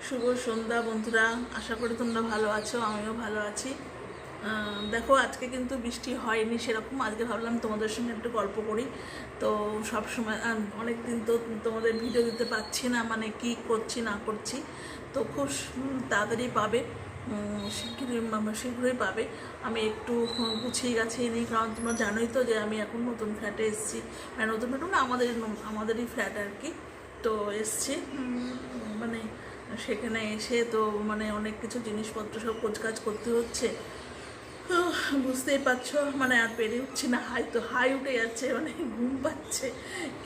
শুভ সন্ধ্যা বন্ধুরা, আশা করি তোমরা ভালো আছো, আমিও ভালো আছি। দেখো আজকে কিন্তু বৃষ্টি হয়নি সেরকম। আজকে ভাবলাম তোমাদের সঙ্গে একটু গল্প করি। তো সব সময় অনেক দিন তো তোমাদের ভিডিও দিতে পারছি না, মানে কি করছি না করছি। তো খুব তাড়াতাড়ি পাবে, শীঘ্রই পাবে। আমি একটু গুছিয়ে গাছিয়ে নিই, কারণ তোমরা জানোই তো যে আমি এখন নতুন ফ্ল্যাটে এসেছি। মানে নতুন ফ্ল্যাট না, আমাদেরই ফ্ল্যাট আর কি। তো এসছি, মানে সেখানে এসে তো মানে অনেক কিছু জিনিসপত্র সব কোচকাজ করতে হচ্ছে। বুঝতেই পারছো, মানে আর পেরে উঠছি না, হাই উঠে যাচ্ছে, মানে ঘুম পাচ্ছে।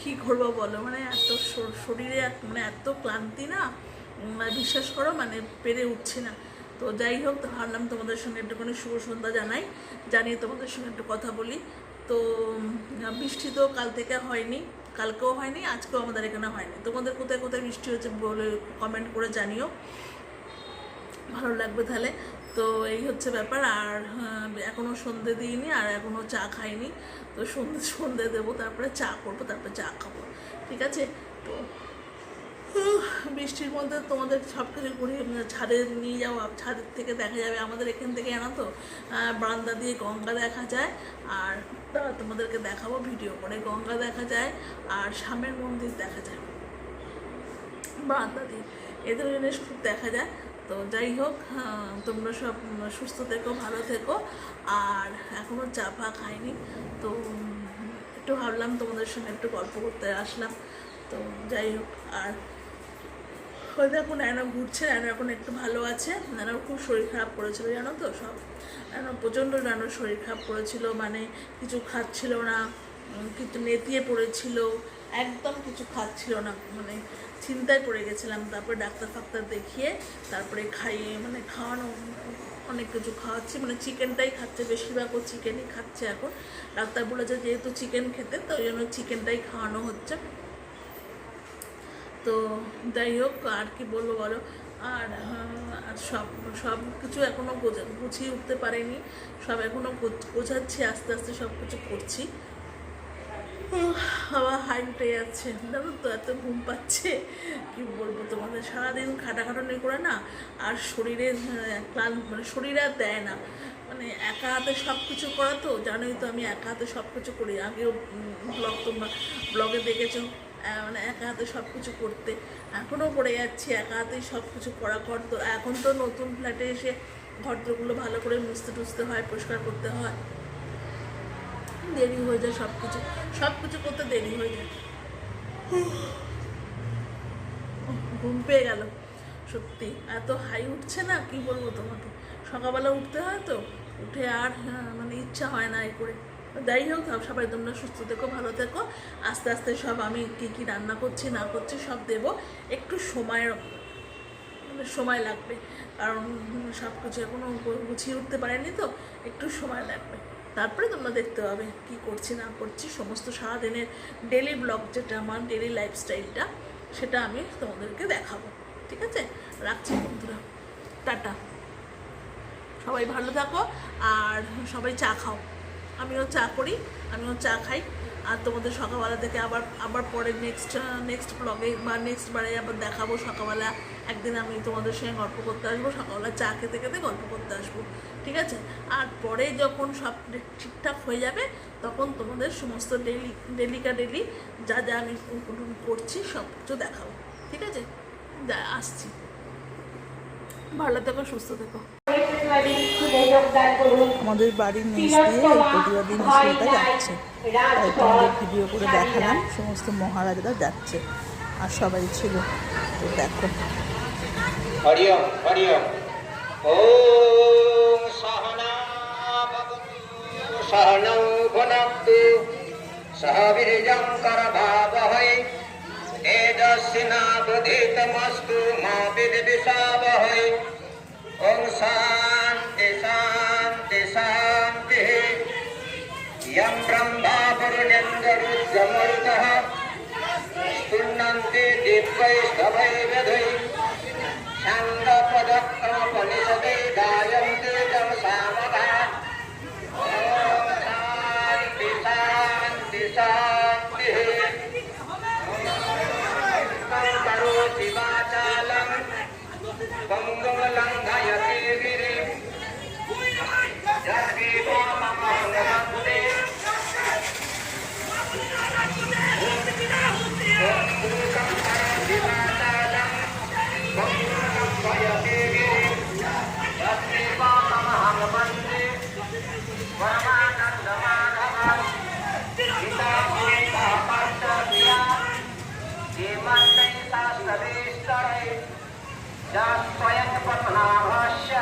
কী করবো বলো, মানে এত শরীরে মানে এত ক্লান্তি না, বিশ্বাস করো, মানে পেরে উঠছি না। তো যাই হোক, ভাবলাম তোমাদের সঙ্গে একটুখানি শুভ সন্ধ্যা জানিয়ে তোমাদের সঙ্গে একটু কথা বলি। তো বৃষ্টি তো কাল থেকে হয়নি, কালকেও হয়নি, আজকেও আমাদের এখানে হয়নি। তোমাদের কোথায় কোথায় বৃষ্টি হচ্ছে বলে কমেন্ট করে জানিও, ভালো লাগবে তাহলে। তো এই হচ্ছে ব্যাপার। আর এখনও সন্ধে দিইনি, আর এখনও চা খাইনি। তো সন্ধে দেবো, তারপরে চা করবো, তারপরে চা খাবো, ঠিক আছে? তো বৃষ্টির মধ্যে তোমাদের সব কিছু ঘুরিয়ে ছাদে নিয়ে যাওয়া, ছাদের থেকে দেখা যাবে আমাদের এখান থেকে, জানো তো, বারান্দা দিয়ে গঙ্গা দেখা যায়। আর তোমাদেরকে দেখাবো ভিডিও করে, গঙ্গা দেখা যায় আর শ্যামের মন্দির দেখা যায় বারান্দা দিয়ে। এই দুটো জিনিস খুব দেখা যায়। তো যাই হোক, তোমরা সব সুস্থ থেকো, ভালো থেকো। আর এখনও চা ফা খাইনি, তো একটু ভাবলাম তোমাদের সঙ্গে একটু গল্প করতে আসলাম। তো যাই হোক, আর হয়তো এখন নায়না ঘুরছে, নায়না এখন একটু ভালো আছে। নায়নার খুব শরীর খারাপ করেছিল, জানো তো, সব প্রচণ্ড নায়নার শরীর খারাপ করেছিল, মানে কিছু খাচ্ছিল না, কিন্তু নেতিয়ে পড়েছিল, একদম কিছু খাচ্ছিল না, মানে চিন্তায় পড়ে গেছিলাম। তারপরে ডাক্তার দেখিয়ে তারপরে খাইয়ে, মানে খাওয়ানো, অনেক কিছু খাওয়াচ্ছি, মানে চিকেনটাই খাচ্ছে বেশিরভাগ, ও চিকেনই খাচ্ছে এখন। ডাক্তার বলেছে যেহেতু চিকেন খেতে, তো ওই জন্য চিকেনটাই খাওয়ানো হচ্ছে। তো যাই হোক, আর কি বলবো বলো। আর সব কিছু এখনও গুছিয়ে উঠতে পারেনি, সব এখনও গোছাচ্ছি, আস্তে আস্তে সব কিছু করছি। হাওয়া হাই উঠে যাচ্ছে, জানো তো, এত ঘুম পাচ্ছে, কি বলবো তোমাদের। সারাদিন খাটাখাটানি করে না, আর শরীরে মানে শরীর আর দেয় না, মানে একা হাতে সব কিছু করা, তো জানোই তো আমি একা হাতে সব কিছু করি। আগেও তোমরা ব্লগে দেখেছো, মানে একা হাতে সব কিছু করতে, এখনও করে যাচ্ছি একা হাতেই সব কিছু করা। তো এখন তো নতুন ফ্ল্যাটে এসে ঘরগুলো ভালো করে মুছতে হয়, পরিষ্কার করতে হয়, দেরি হয়ে যায়, সব কিছু করতে দেরি হয়ে যায়। ঘুম পেয়ে গেল, সত্যি এত হাই উঠছে না, কি বলবো তোমাকে। সকালবেলা উঠতে হয়, তো উঠে আর মানে ইচ্ছা হয় না এ করে। যাই হোক, সবাই তোমরা সুস্থ থেকো, ভালো থেকো। আস্তে আস্তে সব আমি কী রান্না করছি না করছি সব দেবো, একটু সময় লাগবে, কারণ সব কিছু এখনও গুছিয়ে উঠতে পারেনি, তো একটু সময় লাগবে। তারপরে তোমরা দেখতে পাবে কী করছি না করছি, সমস্ত সারাদিনের ডেলি ব্লগ, যেটা আমার ডেলি লাইফস্টাইলটা, সেটা আমি তোমাদেরকে দেখাবো, ঠিক আছে? রাখছি বন্ধুরা, টাটা। সবাই ভালো থাকো, আর সবাই চা খাও, আমিও চা করি, আমিও চা খাই। আর তোমাদের সকালবেলা থেকে আবার পরে নেক্সট ব্লগে বা নেক্সট বারে আবার দেখাবো। সকালবেলা একদিন আমি তোমাদের সঙ্গে গল্প করতে আসবো, সকালবেলা চা খেতে খেতে গল্প করতে আসবো, ঠিক আছে? আর পরে যখন সব ঠিকঠাক হয়ে যাবে, তখন তোমাদের সমস্ত ডেলি যা আমি করছি সব কিছু দেখাবো, ঠিক আছে? আসছি, ভালো থেকো, সুস্থ থেকো। আমাদের বাড়ির নিচ দিয়ে প্রতিবাদী মিছিলটা যাচ্ছে, তাই তোমাদের ভিডিও করে দেখালাম। সমস্ত মহারাজরা যাচ্ছে আর সবাই ছিল, তো দেখো। হরিওম হরিওম। ওম সহনা ভবতু সহনৌ ভুনক্তু সহ বীর্যং করভাবহৈ তেজস্বিনাবধীতমস্তু মা বিদ্বিষাবহৈ। ওম শান্তি শান্তি শান্তি। यं ब्रह्मा वरुणेन्द्ररुद्रमरुतः स्तुन्नन्ति दिव्यैस्तवैर्यधैः छन्दपदक्रमपनिषदे गायन्ति तं सामगाः। ॐ शान्ति शान्ति शान्तिः। करोति वाचालं स्वयं पद्मनाभस्य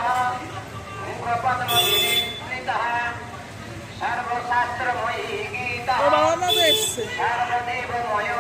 मुखपद्मविनिर्मितः सर्वशास्त्रमयी गीता ওর বাবা মা তো এসছে। सर्वदेवमयो